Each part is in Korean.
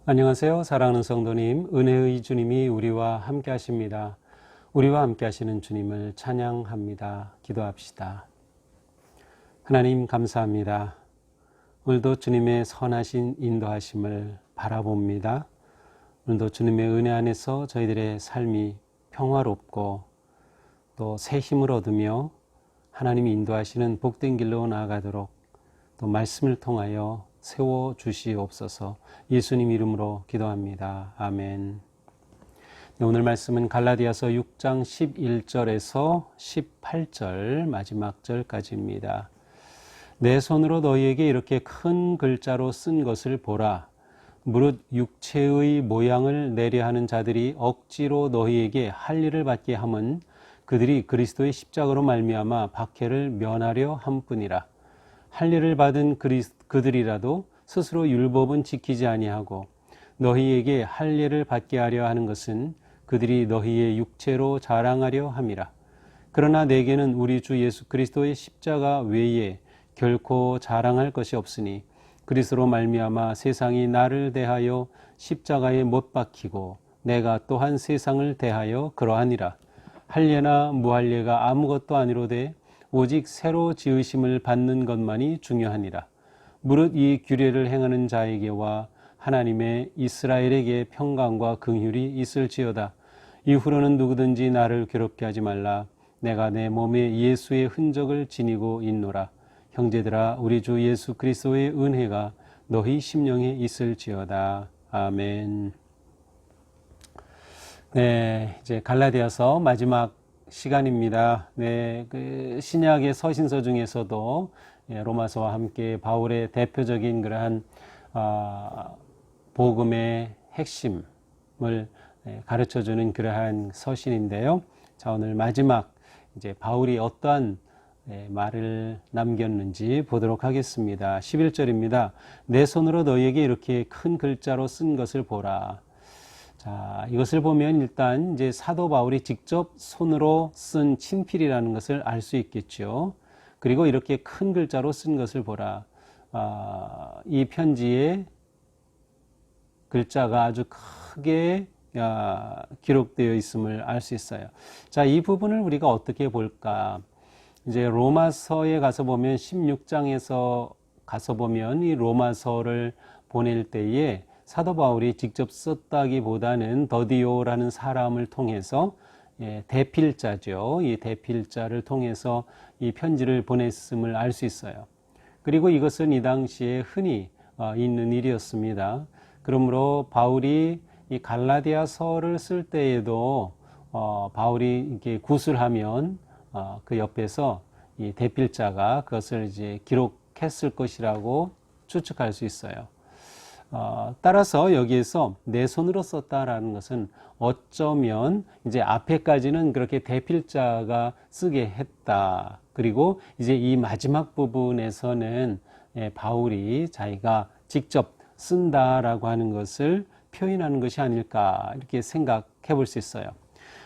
안녕하세요. 사랑하는 성도님, 은혜의 주님이 우리와 함께 하십니다. 우리와 함께 하시는 주님을 찬양합니다. 기도합시다. 하나님 감사합니다. 오늘도 주님의 선하신 인도하심을 바라봅니다. 오늘도 주님의 은혜 안에서 저희들의 삶이 평화롭고 또 새 힘을 얻으며 하나님이 인도하시는 복된 길로 나아가도록 또 말씀을 통하여 세워주시옵소서. 예수님 이름으로 기도합니다. 아멘. 오늘 말씀은 갈라디아서 6장 11절에서 18절 마지막 절까지입니다. 내 손으로 너희에게 이렇게 큰 글자로 쓴 것을 보라. 무릇 육체의 모양을 내려 하는 자들이 억지로 너희에게 할 일을 받게 함은 그들이 그리스도의 십자가로 말미암아 박해를 면하려 함뿐이라. 할 일을 받은 그들이라도 스스로 율법은 지키지 아니하고 너희에게 할 일을 받게 하려 하는 것은 그들이 너희의 육체로 자랑하려 함이라. 그러나 내게는 우리 주 예수 그리스도의 십자가 외에 결코 자랑할 것이 없으니 그리스도로 말미암아 세상이 나를 대하여 십자가에 못 박히고 내가 또한 세상을 대하여 그러하니라. 할례나 무할례가 아무것도 아니로되 오직 새로 지으심을 받는 것만이 중요하니라. 무릇 이 규례를 행하는 자에게와 하나님의 이스라엘에게 평강과 긍휼이 있을지어다. 이후로는 누구든지 나를 괴롭게 하지 말라. 내가 내 몸에 예수의 흔적을 지니고 있노라. 형제들아, 우리 주 예수 그리스도의 은혜가 너희 심령에 있을지어다. 아멘. 네, 이제 갈라디아서 마지막 시간입니다. 네, 그 신약의 서신서 중에서도 로마서와 함께 바울의 대표적인 그러한 복음의 핵심을 가르쳐주는 그러한 서신인데요. 자, 오늘 마지막 이제 바울이 어떠한 말을 남겼는지 보도록 하겠습니다. 11절입니다. 내 손으로 너희에게 이렇게 큰 글자로 쓴 것을 보라. 자, 이것을 보면 일단 이제 사도 바울이 직접 손으로 쓴 친필이라는 것을 알 수 있겠죠. 그리고 이렇게 큰 글자로 쓴 것을 보라. 이 편지에 글자가 아주 크게 기록되어 있음을 알 수 있어요. 자, 이 부분을 우리가 어떻게 볼까? 이제 로마서에 가서 보면 16장에서 가서 보면 이 로마서를 보낼 때에 사도 바울이 직접 썼다기보다는 더디오라는 사람을 통해서 대필자죠. 이 대필자를 통해서 이 편지를 보냈음을 알 수 있어요. 그리고 이것은 이 당시에 흔히 있는 일이었습니다. 그러므로 바울이 이 갈라디아서를 쓸 때에도 바울이 이렇게 구술하면 그 옆에서 이 대필자가 그것을 이제 기록했을 것이라고 추측할 수 있어요. 따라서 여기에서 내 손으로 썼다라는 것은 어쩌면 이제 앞에까지는 그렇게 대필자가 쓰게 했다. 그리고 이제 이 마지막 부분에서는 바울이 자기가 직접 쓴다라고 하는 것을 표현하는 것이 아닐까 이렇게 생각해 볼 수 있어요.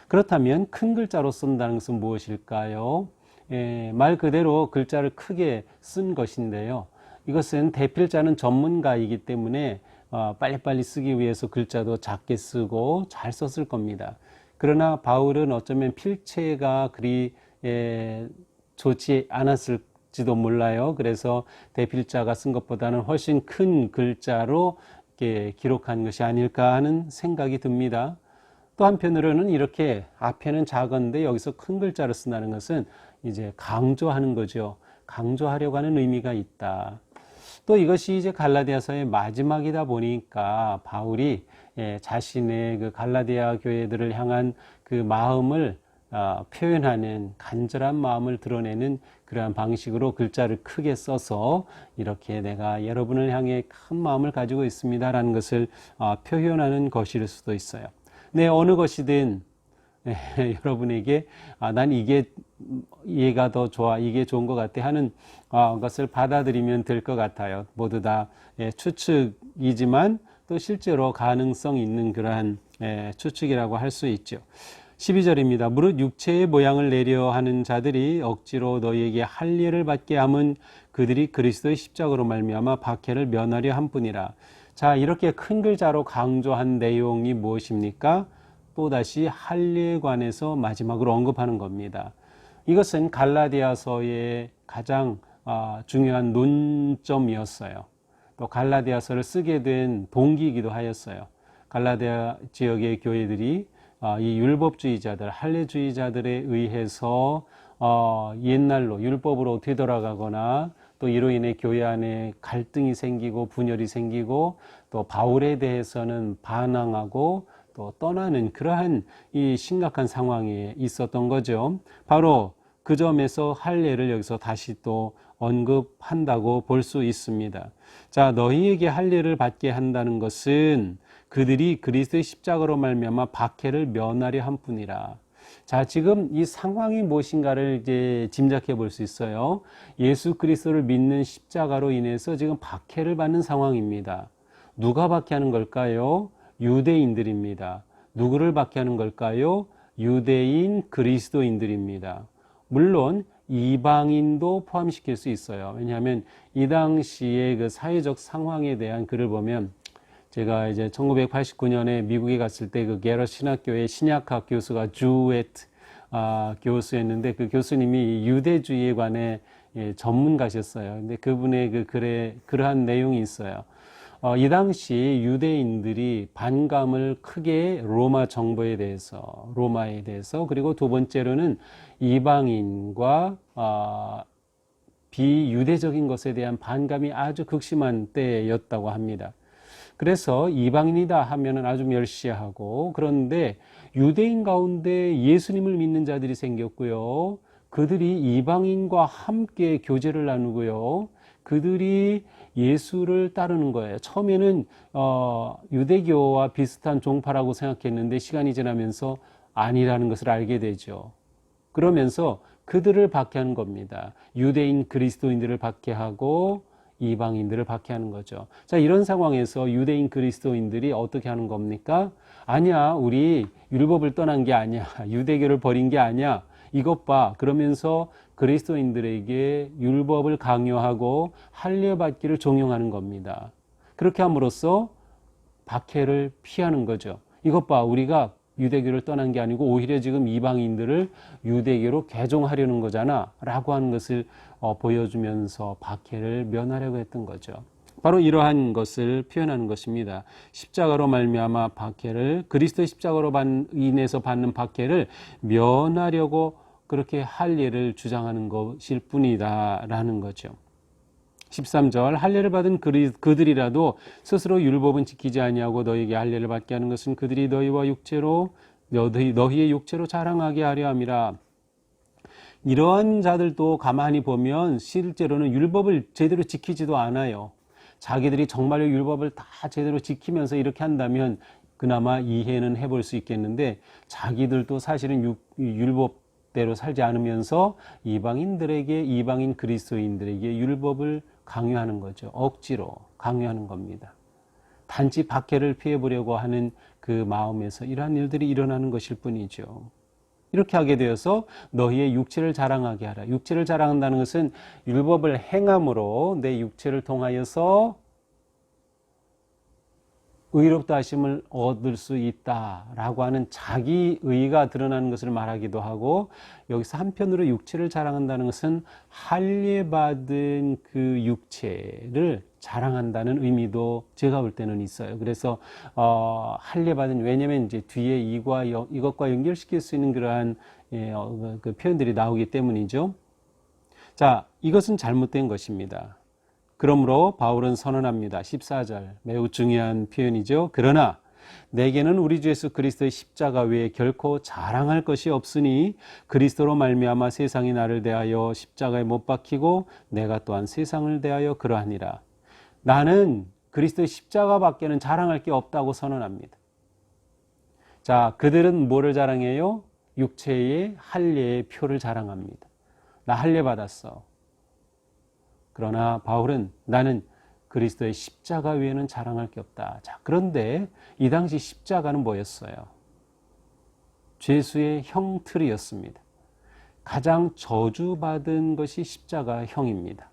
그렇다면 큰 글자로 쓴다는 것은 무엇일까요? 말 그대로 글자를 크게 쓴 것인데요. 이것은 대필자는 전문가이기 때문에 빨리빨리 쓰기 위해서 글자도 작게 쓰고 잘 썼을 겁니다. 그러나 바울은 어쩌면 필체가 그리 좋지 않았을지도 몰라요. 그래서 대필자가 쓴 것보다는 훨씬 큰 글자로 이렇게 기록한 것이 아닐까 하는 생각이 듭니다. 또 한편으로는 이렇게 앞에는 작은데 여기서 큰 글자를 쓴다는 것은 이제 강조하는 거죠. 강조하려고 하는 의미가 있다. 또 이것이 이제 갈라디아서의 마지막이다 보니까 바울이 자신의 그 갈라디아 교회들을 향한 그 마음을 표현하는 간절한 마음을 드러내는 그러한 방식으로 글자를 크게 써서 이렇게 내가 여러분을 향해 큰 마음을 가지고 있습니다라는 것을 표현하는 것일 수도 있어요. 네, 어느 것이든 여러분에게 난 이게 얘가 더 좋아, 이게 좋은 것 같아 하는 것을 받아들이면 될 것 같아요. 모두 다 추측이지만 또 실제로 가능성 있는 그러한 추측이라고 할 수 있죠. 12절입니다. 무릇 육체의 모양을 내려 하는 자들이 억지로 너희에게 할례를 받게 함은 그들이 그리스도의 십자가로 말미암아 박해를 면하려 함뿐이라. 자, 이렇게 큰 글자로 강조한 내용이 무엇입니까? 또다시 할례에 관해서 마지막으로 언급하는 겁니다. 이것은 갈라디아서의 가장 중요한 논점이었어요. 또 갈라디아서를 쓰게 된 동기이기도 하였어요. 갈라디아 지역의 교회들이 이 율법주의자들, 할례주의자들에 의해서 옛날로 율법으로 되돌아가거나 또 이로 인해 교회 안에 갈등이 생기고 분열이 생기고 또 바울에 대해서는 반항하고 또 떠나는 그러한 이 심각한 상황에 있었던 거죠. 바로 그 점에서 할례를 여기서 다시 또 언급한다고 볼 수 있습니다. 자, 너희에게 할례를 받게 한다는 것은 그들이 그리스도의 십자가로 말미암아 박해를 면하려 함뿐이라. 자, 지금 이 상황이 무엇인가를 이제 짐작해 볼 수 있어요. 예수 그리스도를 믿는 십자가로 인해서 지금 박해를 받는 상황입니다. 누가 박해하는 걸까요? 유대인들입니다. 누구를 박해하는 걸까요? 유대인 그리스도인들입니다. 물론 이방인도 포함시킬 수 있어요. 왜냐하면 이 당시의 그 사회적 상황에 대한 글을 보면 제가 이제 1989년에 미국에 갔을 때 그 게러 신학교의 신약학 교수가 주웨트 교수였는데 그 교수님이 유대주의에 관해 전문가셨어요. 근데 그분의 그 글에 그러한 내용이 있어요. 이 당시 유대인들이 반감을 크게 로마 정부에 대해서, 로마에 대해서, 그리고 두 번째로는 이방인과 비유대적인 것에 대한 반감이 아주 극심한 때였다고 합니다. 그래서 이방인이다 하면은 아주 멸시하고, 그런데 유대인 가운데 예수님을 믿는 자들이 생겼고요. 그들이 이방인과 함께 교제를 나누고요. 그들이 예수를 따르는 거예요. 처음에는 유대교와 비슷한 종파라고 생각했는데 시간이 지나면서 아니라는 것을 알게 되죠. 그러면서 그들을 박해하는 겁니다. 유대인 그리스도인들을 박해하고 이방인들을 박해하는 거죠. 자, 이런 상황에서 유대인 그리스도인들이 어떻게 하는 겁니까? 아니야, 우리 율법을 떠난 게 아니야. 유대교를 버린 게 아니야. 이것 봐. 그러면서 그리스도인들에게 율법을 강요하고 할례 받기를 종용하는 겁니다. 그렇게 함으로써 박해를 피하는 거죠. 이것 봐, 우리가 유대교를 떠난 게 아니고 오히려 지금 이방인들을 유대교로 개종하려는 거잖아 라고 하는 것을 보여주면서 박해를 면하려고 했던 거죠. 바로 이러한 것을 표현하는 것입니다. 십자가로 말미암아 박해를, 그리스도의 십자가로 인해서 받는 박해를 면하려고 그렇게 할례를 주장하는 것일 뿐이다 라는 거죠. 13절 할례를 받은 그들이라도 스스로 율법은 지키지 아니하고 너희에게 할례를 받게 하는 것은 그들이 너희와 육체로 너희의 육체로 자랑하게 하려 함이라. 이러한 자들도 가만히 보면 실제로는 율법을 제대로 지키지도 않아요. 자기들이 정말로 율법을 다 제대로 지키면서 이렇게 한다면 그나마 이해는 해볼 수 있겠는데 자기들도 사실은 율법대로 살지 않으면서 이방인 그리스도인들에게 율법을 강요하는 거죠. 억지로 강요하는 겁니다. 단지 박해를 피해보려고 하는 그 마음에서 이러한 일들이 일어나는 것일 뿐이죠. 이렇게 하게 되어서 너희의 육체를 자랑하게 하라. 육체를 자랑한다는 것은 율법을 행함으로 내 육체를 통하여서 의롭다 하심을 얻을 수 있다라고 하는 자기의가 드러나는 것을 말하기도 하고, 여기서 한편으로 육체를 자랑한다는 것은 할례 받은 그 육체를 자랑한다는 의미도 제가 볼 때는 있어요. 그래서 할례 받은, 왜냐하면 이제 뒤에 이것과 연결시킬 수 있는 그러한 그 표현들이 나오기 때문이죠. 자, 이것은 잘못된 것입니다. 그러므로 바울은 선언합니다. 14절 매우 중요한 표현이죠. 그러나 내게는 우리 주 예수 그리스도의 십자가 외에 결코 자랑할 것이 없으니 그리스도로 말미암아 세상이 나를 대하여 십자가에 못 박히고 내가 또한 세상을 대하여 그러하니라. 나는 그리스도의 십자가밖에는 자랑할 게 없다고 선언합니다. 자, 그들은 뭐를 자랑해요? 육체의 할례의 표를 자랑합니다. 나 할례 받았어. 그러나 바울은 나는 그리스도의 십자가 외에는 자랑할 게 없다. 자, 그런데 이 당시 십자가는 뭐였어요? 죄수의 형틀이었습니다. 가장 저주받은 것이 십자가형입니다.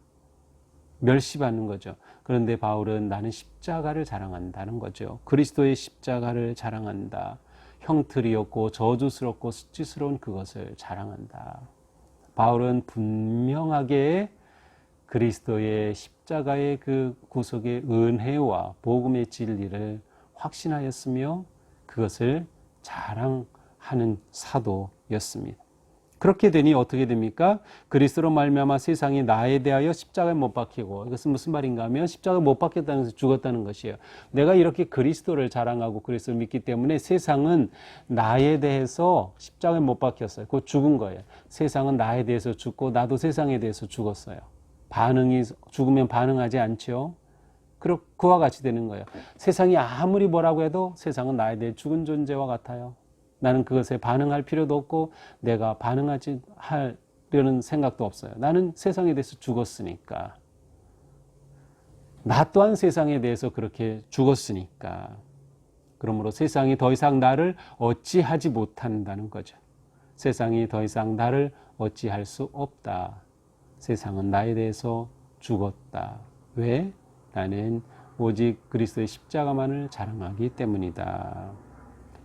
멸시받는 거죠. 그런데 바울은 나는 십자가를 자랑한다는 거죠. 그리스도의 십자가를 자랑한다. 형틀이 없고 저주스럽고 수치스러운 그것을 자랑한다. 바울은 분명하게 그리스도의 십자가의 그 구속의 은혜와 복음의 진리를 확신하였으며 그것을 자랑하는 사도였습니다. 그렇게 되니 어떻게 됩니까? 그리스도로 말미암아 세상이 나에 대하여 십자가에 못 박히고, 이것은 무슨 말인가 하면 십자가에 못 박혔다는 것은 죽었다는 것이에요. 내가 이렇게 그리스도를 자랑하고 그리스도를 믿기 때문에 세상은 나에 대해서 십자가에 못 박혔어요. 그거 죽은 거예요. 세상은 나에 대해서 죽고 나도 세상에 대해서 죽었어요. 반응이 죽으면 반응하지 않죠. 그와 같이 되는 거예요. 세상이 아무리 뭐라고 해도 세상은 나에 대해 죽은 존재와 같아요. 나는 그것에 반응할 필요도 없고 내가 반응하지 하려는 생각도 없어요. 나는 세상에 대해서 죽었으니까. 나 또한 세상에 대해서 그렇게 죽었으니까. 그러므로 세상이 더 이상 나를 어찌하지 못한다는 거죠. 세상이 더 이상 나를 어찌할 수 없다. 세상은 나에 대해서 죽었다. 왜? 나는 오직 그리스도의 십자가만을 자랑하기 때문이다.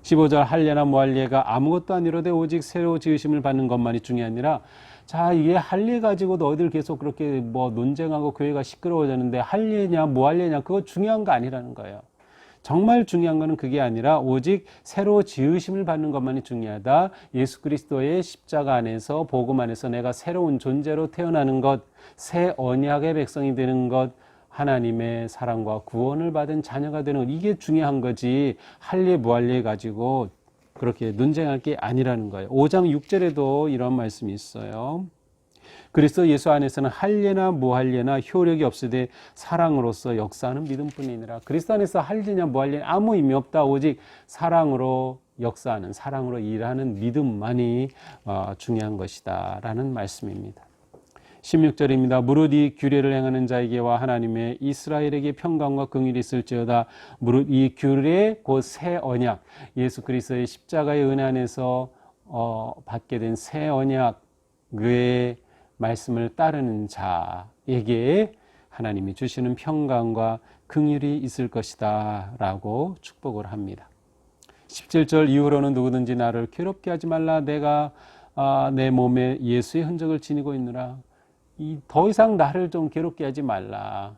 15절 할례나 무할례가 아무것도 아니로되 오직 새로 지으심을 받는 것만이 중요하니라. 자, 이게 할례 가지고 너희들 계속 그렇게 뭐 논쟁하고 교회가 시끄러워졌는데 할례냐 무할례냐 그거 중요한 거 아니라는 거예요. 정말 중요한 거는 그게 아니라 오직 새로 지으심을 받는 것만이 중요하다. 예수 그리스도의 십자가 안에서 복음 안에서 내가 새로운 존재로 태어나는 것, 새 언약의 백성이 되는 것, 하나님의 사랑과 구원을 받은 자녀가 되는 것, 이게 중요한 거지 할례 무할례 가지고 그렇게 논쟁할 게 아니라는 거예요. 5장 6절에도 이런 말씀이 있어요. 그리스도 예수 안에서는 할례나 무할례나 효력이 없으되 사랑으로서 역사하는 믿음뿐이니라. 그리스도 안에서 할례냐 무할례냐 아무 의미 없다. 오직 사랑으로 역사하는, 사랑으로 일하는 믿음만이 중요한 것이다 라는 말씀입니다. 16절입니다. 무릇 이 규례를 행하는 자에게와 하나님의 이스라엘에게 평강과 긍휼이 있을지어다. 무릇 이 규례 곧 새 언약, 예수 그리스도의 십자가의 은혜 안에서 받게 된 새 언약의 말씀을 따르는 자에게 하나님이 주시는 평강과 긍휼이 있을 것이다 라고 축복을 합니다. 17절 이후로는 누구든지 나를 괴롭게 하지 말라. 내가 내 몸에 예수의 흔적을 지니고 있느라. 더 이상 나를 좀 괴롭게 하지 말라.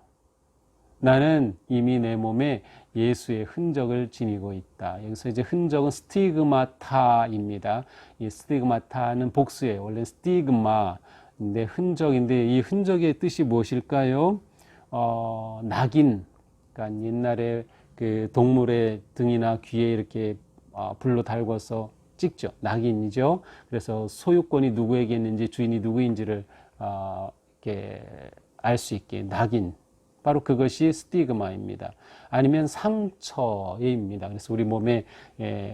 나는 이미 내 몸에 예수의 흔적을 지니고 있다. 여기서 이제 흔적은 스티그마타입니다. 이 스티그마타는 복수예요. 원래 스티그마인데 흔적인데 이 흔적의 뜻이 무엇일까요? 낙인. 그러니까 옛날에 그 동물의 등이나 귀에 이렇게 불로 달궈서 찍죠. 낙인이죠. 그래서 소유권이 누구에게 있는지 주인이 누구인지를 이렇게 알 수 있게 낙인. 바로 그것이 스티그마입니다. 아니면 상처입니다. 그래서 우리 몸에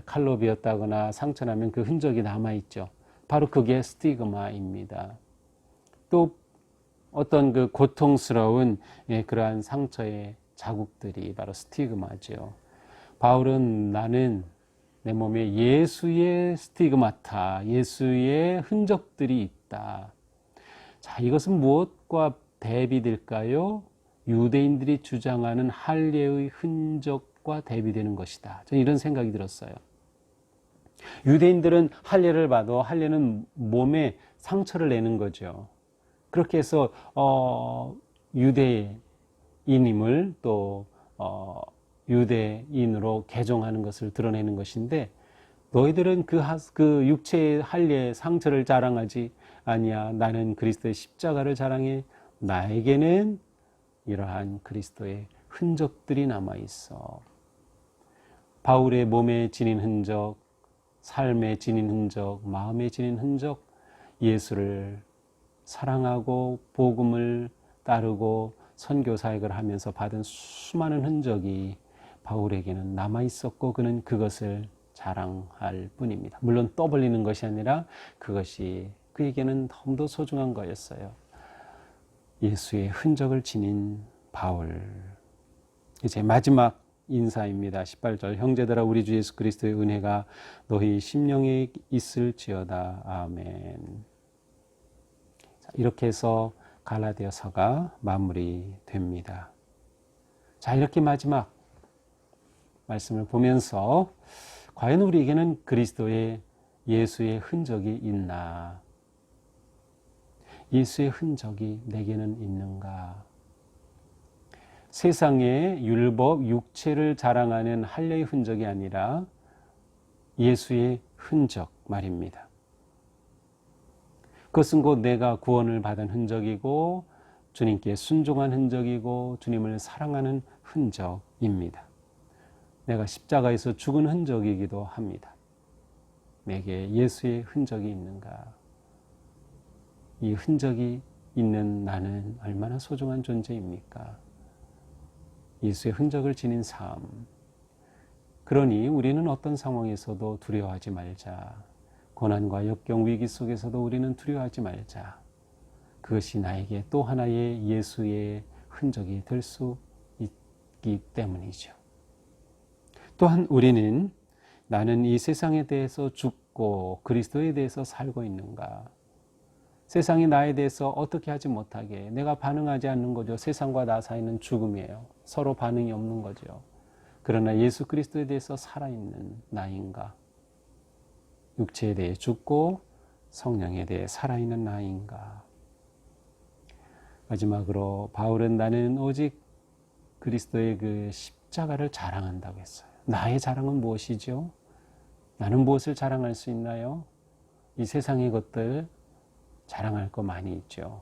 칼로 베었다거나 상처나면 그 흔적이 남아있죠. 바로 그게 스티그마입니다. 또 어떤 그 고통스러운 그러한 상처의 자국들이 바로 스티그마죠. 바울은 나는 내 몸에 예수의 스티그마타, 예수의 흔적들이 있다. 자, 이것은 무엇과 대비될까요? 유대인들이 주장하는 할례의 흔적과 대비되는 것이다. 저는 이런 생각이 들었어요. 유대인들은 할례를 봐도 할례는 몸에 상처를 내는 거죠. 그렇게 해서 유대인임을 또 유대인으로 개종하는 것을 드러내는 것인데 너희들은 그 육체의 할례 상처를 자랑하지 아니야. 나는 그리스도의 십자가를 자랑해. 나에게는 이러한 그리스도의 흔적들이 남아있어. 바울의 몸에 지닌 흔적, 삶에 지닌 흔적, 마음에 지닌 흔적, 예수를 사랑하고 복음을 따르고 선교 사역을 하면서 받은 수많은 흔적이 바울에게는 남아있었고 그는 그것을 자랑할 뿐입니다. 물론 떠벌리는 것이 아니라 그것이 그에게는 너무도 소중한 거였어요. 예수의 흔적을 지닌 바울. 이제 마지막 인사입니다. 18절 형제들아 우리 주 예수 그리스도의 은혜가 너희 심령에 있을지어다. 아멘. 자, 이렇게 해서 갈라디아서가 마무리됩니다. 자, 이렇게 마지막 말씀을 보면서 과연 우리에게는 그리스도의 예수의 흔적이 있나? 예수의 흔적이 내게는 있는가? 세상의 율법, 육체를 자랑하는 할례의 흔적이 아니라 예수의 흔적 말입니다. 그것은 곧 내가 구원을 받은 흔적이고 주님께 순종한 흔적이고 주님을 사랑하는 흔적입니다. 내가 십자가에서 죽은 흔적이기도 합니다. 내게 예수의 흔적이 있는가? 이 흔적이 있는 나는 얼마나 소중한 존재입니까? 예수의 흔적을 지닌 삶. 그러니 우리는 어떤 상황에서도 두려워하지 말자. 고난과 역경, 위기 속에서도 우리는 두려워하지 말자. 그것이 나에게 또 하나의 예수의 흔적이 될 수 있기 때문이죠. 또한 우리는 나는 이 세상에 대해서 죽고 그리스도에 대해서 살고 있는가? 세상이 나에 대해서 어떻게 하지 못하게 내가 반응하지 않는 거죠. 세상과 나 사이는 죽음이에요. 서로 반응이 없는 거죠. 그러나 예수 그리스도에 대해서 살아있는 나인가? 육체에 대해 죽고 성령에 대해 살아있는 나인가? 마지막으로 바울은 나는 오직 그리스도의 그 십자가를 자랑한다고 했어요. 나의 자랑은 무엇이죠? 나는 무엇을 자랑할 수 있나요? 이 세상의 것들 자랑할 거 많이 있죠.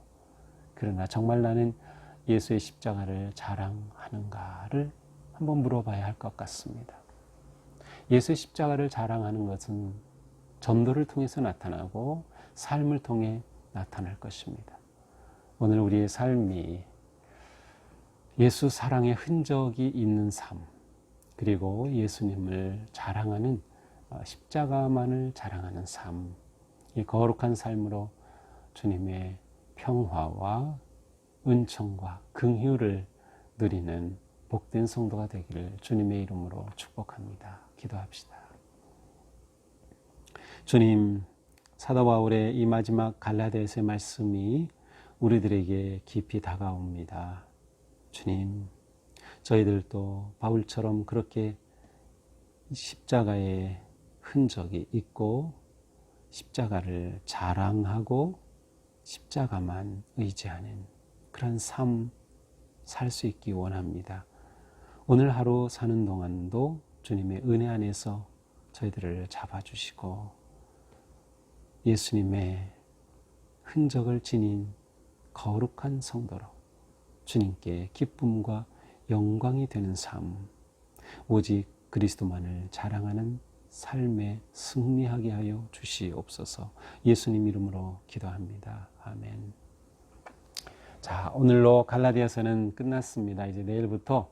그러나 정말 나는 예수의 십자가를 자랑하는가를 한번 물어봐야 할 것 같습니다. 예수의 십자가를 자랑하는 것은 전도를 통해서 나타나고 삶을 통해 나타날 것입니다. 오늘 우리의 삶이 예수 사랑의 흔적이 있는 삶, 그리고 예수님을 자랑하는 십자가만을 자랑하는 삶, 이 거룩한 삶으로 주님의 평화와 은총과 긍휼을 누리는 복된 성도가 되기를 주님의 이름으로 축복합니다. 기도합시다. 주님, 사도 바울의 이 마지막 갈라디아서의 말씀이 우리들에게 깊이 다가옵니다. 주님, 저희들도 바울처럼 그렇게 십자가의 흔적이 있고 십자가를 자랑하고 십자가만 의지하는 그런 삶 살 수 있기 원합니다. 오늘 하루 사는 동안도 주님의 은혜 안에서 저희들을 잡아주시고 예수님의 흔적을 지닌 거룩한 성도로 주님께 기쁨과 영광이 되는 삶, 오직 그리스도만을 자랑하는 삶에 승리하게 하여 주시옵소서. 예수님 이름으로 기도합니다. 아멘. 자, 오늘로 갈라디아서는 끝났습니다. 이제 내일부터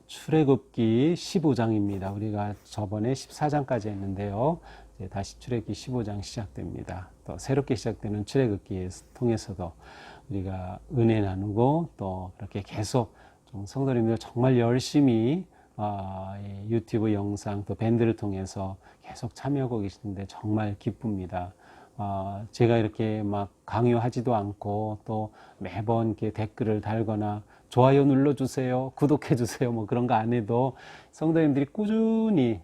출애굽기 15장입니다. 우리가 저번에 14장까지 했는데요. 이제 다시 출애굽기 15장 시작됩니다. 또 새롭게 시작되는 출애굽기에 통해서도 우리가 은혜 나누고 또 그렇게 계속 좀 성도님들 정말 열심히 유튜브 영상 또 밴드를 통해서 계속 참여하고 계시는데 정말 기쁩니다. 제가 이렇게 막 강요하지도 않고 또 매번 이렇게 댓글을 달거나 좋아요 눌러주세요, 구독해주세요, 뭐 그런 거 안 해도 성도님들이 꾸준히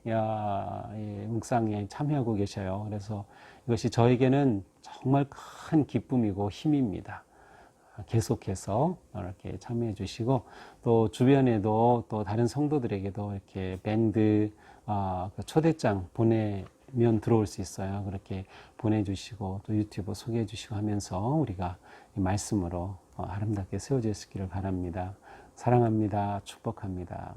묵상에 참여하고 계셔요. 그래서 이것이 저에게는 정말 큰 기쁨이고 힘입니다. 계속해서 이렇게 참여해 주시고 또 주변에도 또 다른 성도들에게도 이렇게 밴드 초대장 보내면 들어올 수 있어요. 그렇게 보내주시고 또 유튜브 소개해 주시고 하면서 우리가 이 말씀으로 아름답게 세워져 있기를 바랍니다. 사랑합니다. 축복합니다.